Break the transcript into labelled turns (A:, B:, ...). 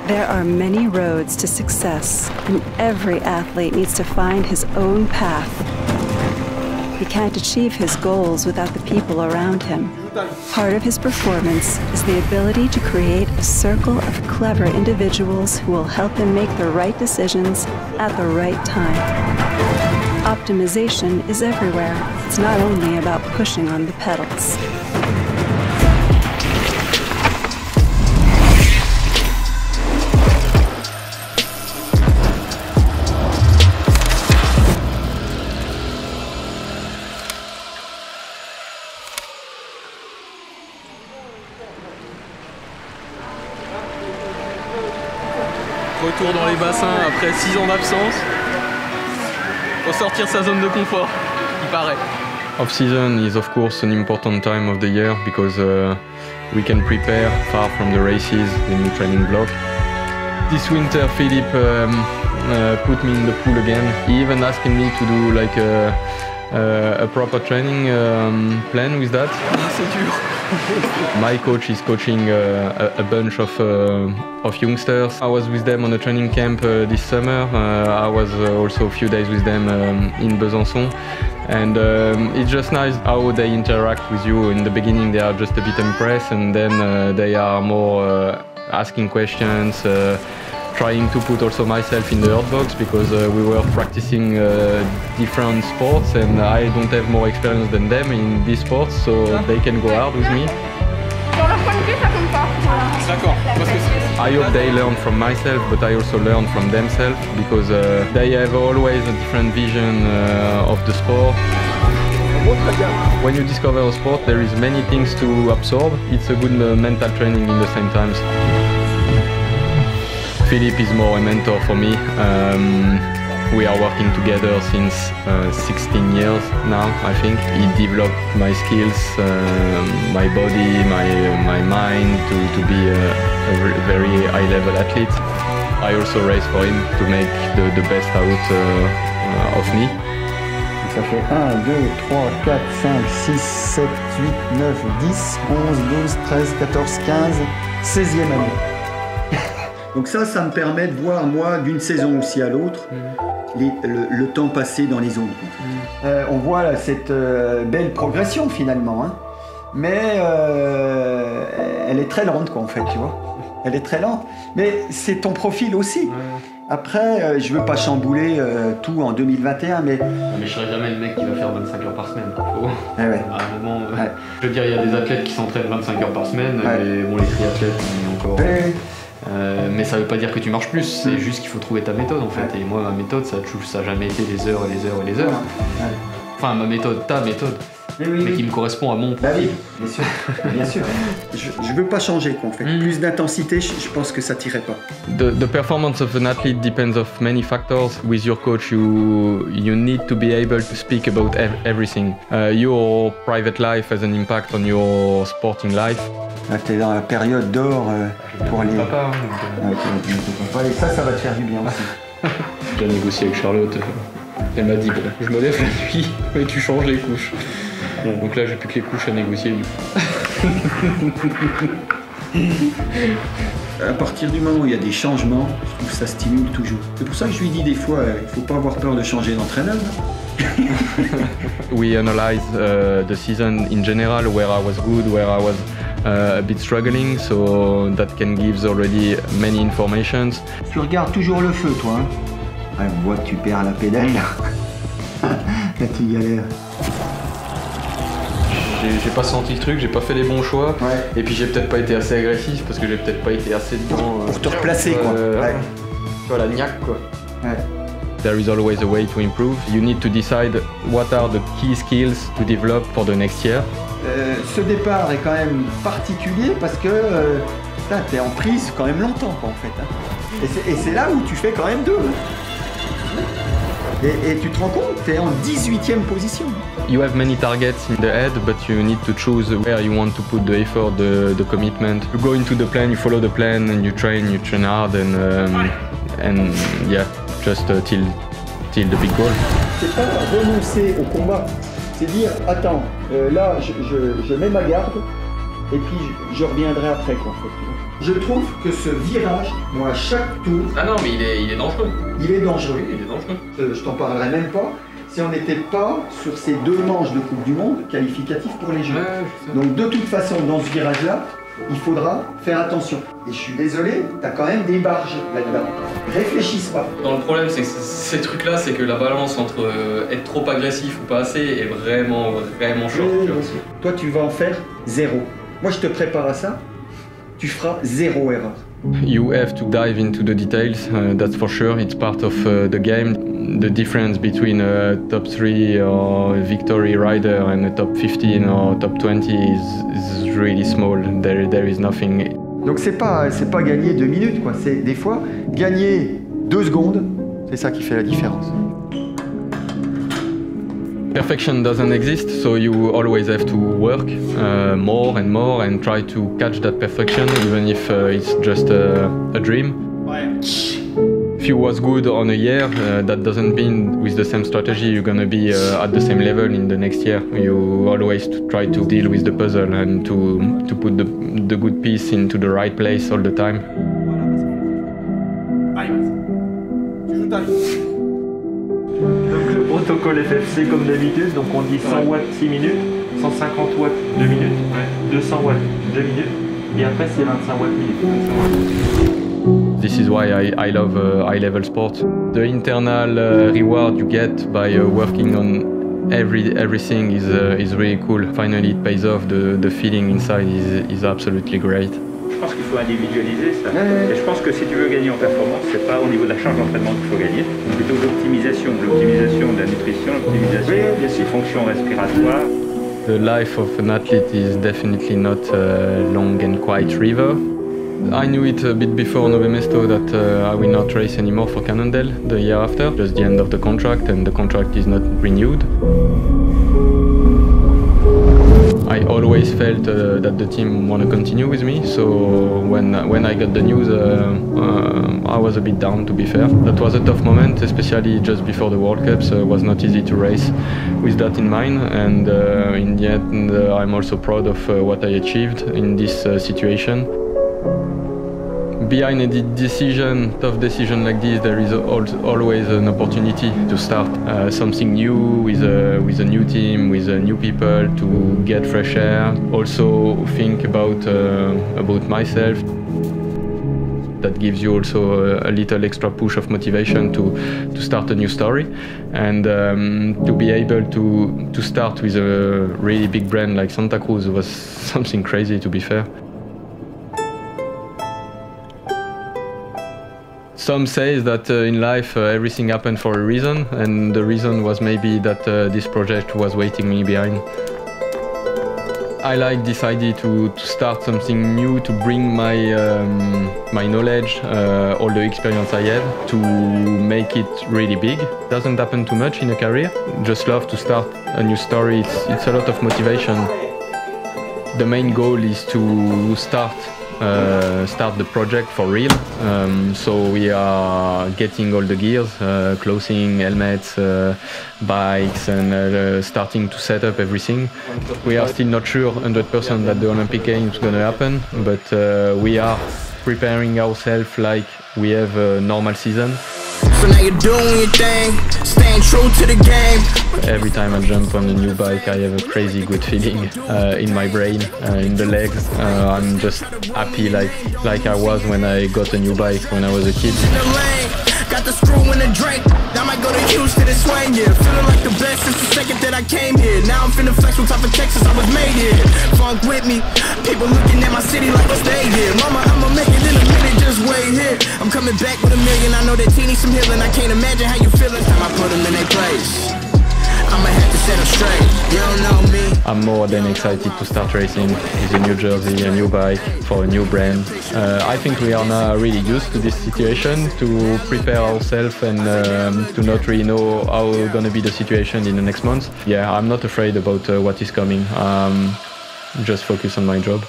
A: There are many roads to success, and every athlete needs to find his own path. He can't achieve his goals without the people around him. Part of his performance is the ability to create a circle of clever individuals who will help him make the right decisions at the right time. Optimization is everywhere. It's not only about pushing on the pedals.
B: Retour dans les bassins après 6 ans d'absence. Faut sortir sa zone de confort, il paraît. Off-season is of course an important time of the year because we can prepare far from the races, the new training block. This winter Philippe put me in the pool again. He even asked me to do like a proper training plan with that. C'est dur. My coach is coaching a bunch of youngsters. I was with them on a training camp this summer. I was also a few days with them in Besançon. And it's just nice how they interact with you. In the beginning they are just a bit impressed, and then they are more asking questions, trying to put also myself in the hurt box because we were practicing different sports and I don't have more experience than them in these sports, so they can go hard with me.
C: Dans leur point de vue, ça compte pas.
B: D'accord. I hope they learn from myself, but I also learn from themselves because they have always a different vision of the sport. When you discover a sport, there is many things to absorb. It's a good mental training in the same times. Philippe is more a mentor for me. We are working together since 16 years now, I think. He developed my skills, my body, my mind to be a very high-level athlete. I also race for him to make the best out of me.
D: Ça fait 1, 2, 3, 4, 5, 6, 7, 8, 9, 10, 11, 12, 13, 14, 15, 16e année. Donc ça me permet de voir, moi, d'une saison aussi à l'autre, le temps passé dans les zones. On voit là, cette belle progression finalement, hein. Mais elle est très lente, quoi, en fait, tu vois. Elle est très lente, mais c'est ton profil aussi. Après, je veux pas chambouler tout en 2021, mais...
B: Non, mais je serai jamais le mec qui va faire 25 heures par semaine.
D: Ouais.
B: À un moment, je veux dire, il y a des athlètes qui s'entraînent 25 heures par semaine, et bon, les triathlètes, encore... mais ça veut pas dire que tu marches plus, c'est juste qu'il faut trouver ta méthode en fait. Et moi, ma méthode, ça a jamais été les heures et les heures et les heures. Enfin, ma méthode, ta méthode, mais qui me correspond à mon profil.
D: Bien sûr, bien sûr. Je veux pas changer, quoi, en fait. Plus d'intensité, je pense que ça tirait pas.
B: The performance of an athlete depends of many factors. With your coach, you need to be able to speak about everything. Your private life has an impact on your sporting life.
D: Là, t'es dans la période d'or pour les...
B: Papa,
D: et ça va te faire du bien aussi.
B: J'ai négocié avec Charlotte. Elle m'a dit, bon, je me lève la nuit et tu changes les couches. Donc là, j'ai plus que les couches à négocier du coup.
D: À partir du moment où il y a des changements, je trouve que ça stimule toujours. C'est pour ça que je lui dis des fois, il faut pas avoir peur de changer d'entraîneur.
B: We analyze the season in general, where I was good, where I was a bit struggling, so that can give already many informations.
D: Tu regardes toujours le feu, toi, hein? Ouais, on voit que tu perds la pédale, là. Là, tu galères.
B: J'ai pas senti le truc, j'ai pas fait les bons choix, et puis j'ai peut-être pas été assez agressif parce que j'ai peut-être pas été assez dedans.
D: Pour te replacer, quoi.
B: Voilà, niaque, quoi.
D: Ouais.
B: There is always a way to improve. You need to decide what are the key skills to develop for the next year.
D: Ce départ est quand même particulier parce que t'es en prise quand même longtemps, quoi, en fait. Hein. Et c'est là où tu fais quand même 2. Et tu te rends compte, t'es en 18e position.
B: You have many targets in the head, but you need to choose where you want to put the effort, the commitment. You go into the plan, you follow the plan, and you train hard, and yeah, just till the big goal.
D: C'est pas renoncer au combat, c'est dire attends, là je mets ma garde et puis je reviendrai après, quoi, en fait. Je trouve que ce virage, moi, à chaque tour...
B: Ah non, mais il est dangereux.
D: Il est dangereux.
B: Oui, il est dangereux.
D: Je t'en parlerai même pas si on n'était pas sur ces 2 manches de Coupe du Monde qualificatives pour les Jeux. Donc de toute façon, dans ce virage-là, il faudra faire attention. Et je suis désolé, t'as quand même des barges là-dedans. Réfléchisse pas.
B: Le problème, c'est que ces trucs-là, c'est que la balance entre être trop agressif ou pas assez est vraiment short.
D: Oui, toi, tu vas en faire 0. Moi, je te prépare à ça. Tu feras 0 erreur.
B: You have to dive into the details, that's for sure. It's part of the game. The difference between a top 3 or a victory rider and a top 15 or top 20 is really small. There is nothing.
D: Donc c'est pas gagner 2 minutes, quoi. C'est des fois gagner 2 secondes. C'est ça qui fait la différence.
B: Perfection doesn't exist, so you always have to work more and try to catch that perfection, even if it's just a dream. If you was good on a year, that doesn't mean with the same strategy you're gonna be at the same level in the next year. You always try to deal with the puzzle and to put the good piece into the right place all the time.
E: Donc le protocole FFC comme d'habitude, donc on dit 100 watts 6 minutes, 150 watts 2 minutes, 200 watts 2 minutes, et après c'est 25 watts minutes.
B: This is why I love high-level sports. The internal reward you get by working on everything is really cool. Finally it pays off, the feeling inside is absolutely great.
E: Je pense qu'il faut individualiser ça. Et je pense que si tu veux gagner en performance, c'est pas au niveau de la charge d'entraînement qu'il faut gagner, c'est plutôt l'optimisation de la nutrition, l'optimisation des fonctions respiratoires.
B: The life of an athlete is definitely not a long and quiet river. I knew it a bit before Nove Mesto that I will not race anymore for Cannondale the year after, just the end of the contract, and the contract is not renewed. I always felt that the team want to continue with me, so when I got the news, I was a bit down, to be fair. That was a tough moment, especially just before the World Cups. It was not easy to race with that in mind, and in the end, I'm also proud of what I achieved in this situation. Behind a tough decision like this, there is always an opportunity to start something new with a new team, with new people, to get fresh air. Also think about myself. That gives you also a little extra push of motivation to start a new story, and to be able to start with a really big brand like Santa Cruz was something crazy, to be fair. Some say that in life everything happened for a reason, and the reason was maybe that this project was waiting me behind. I like this idea to start something new, to bring my knowledge, all the experience I have, to make it really big. Doesn't happen too much in a career. Just love to start a new story. It's a lot of motivation. The main goal is to start the project for real. So we are getting all the gears, clothing, helmets, bikes, and starting to set up everything. We are still not sure 100% that the Olympic Games is going to happen, but we are preparing ourselves like we have a normal season.
F: So now you're doing your thing, staying true to the game.
B: Every time I jump on a new bike, I have a crazy good feeling in my brain, in the legs. I'm just happy like I was when I got a new bike when I was a kid.
F: Got the screw in the drink. Now I might go to Houston and swing here. Feeling like the best since the second that I came here. Now I'm finna flex on top of Texas, I was made here. Funk with me, people looking at my city like I stay here. Mama, I'ma make it in a minute, just wait here. I'm coming back with $1 million, I know that T needs some healing. I can't imagine how you feeling. Time I put them in their place, I'ma have to set them straight. You don't know me.
B: I'm more than excited to start racing with a new jersey, a new bike, for a new brand. I think we are now really used to this situation, to prepare ourselves and to not really know how gonna be the situation in the next months. Yeah, I'm not afraid about what is coming. Just focus on my job.